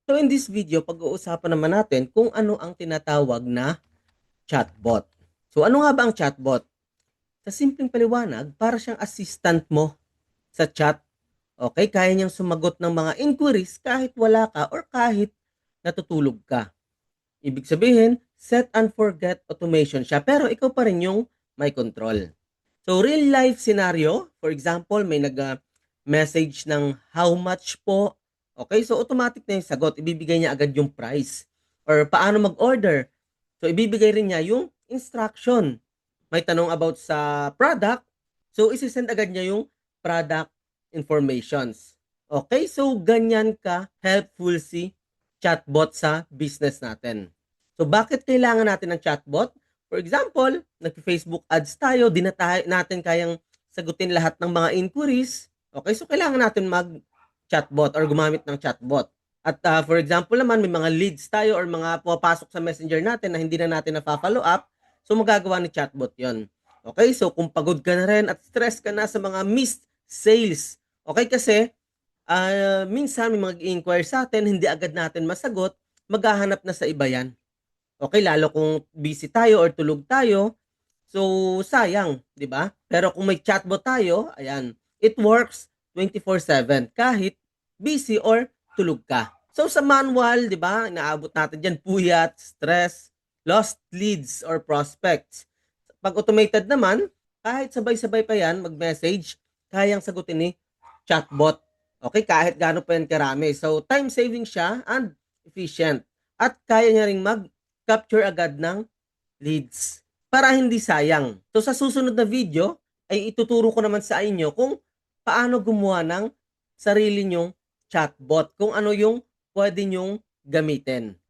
So in this video, pag-uusapan naman natin kung ano ang tinatawag na chatbot. So ano nga ba ang chatbot? Sa simpleng paliwanag, para siyang assistant mo sa chat. Okay, kaya niyang sumagot ng mga inquiries kahit wala ka or kahit natutulog ka. Ibig sabihin, set and forget automation siya pero ikaw pa rin yung may control. So real life scenario, for example, may nag-message ng how much po. Okay, so automatic na yung sagot. Ibibigay niya agad yung price. Or paano mag-order. So ibibigay rin niya yung instruction. May tanong about sa product. So isi-send agad niya yung product informations. Okay, so ganyan ka helpful si chatbot sa business natin. So bakit kailangan natin ng chatbot? For example, nag-Facebook ads tayo, di na natin kayang sagutin lahat ng mga inquiries. Okay, so kailangan natin mag-chatbot or gumamit ng chatbot. At for example naman, may mga leads tayo or mga pumapasok sa messenger natin na hindi na natin na-follow up, so magagawa ni chatbot yon. Okay, so kung pagod ka na rin at stress ka na sa mga missed sales, okay, kasi minsan may mag-inquire sa atin, hindi agad natin masagot, maghahanap na sa iba yan. Okay, lalo kung busy tayo or tulog tayo, so sayang, 'di ba? Pero kung may chatbot tayo, ayan, it works 24/7 kahit busy or tulog ka. So sa manual, 'di ba, inaabot natin diyan puyat, stress, lost leads or prospects. Pag automated naman, kahit sabay-sabay pa yan mag-message, kayang sagutin ni chatbot. Okay, kahit gaano pa yan karami. So time saving siya and efficient. At kaya niya ring mag-capture agad ng leads para hindi sayang. So sa susunod na video ay ituturo ko naman sa inyo kung paano gumawa ng sarili nyong chatbot, kung ano yung pwede nyong gamitin.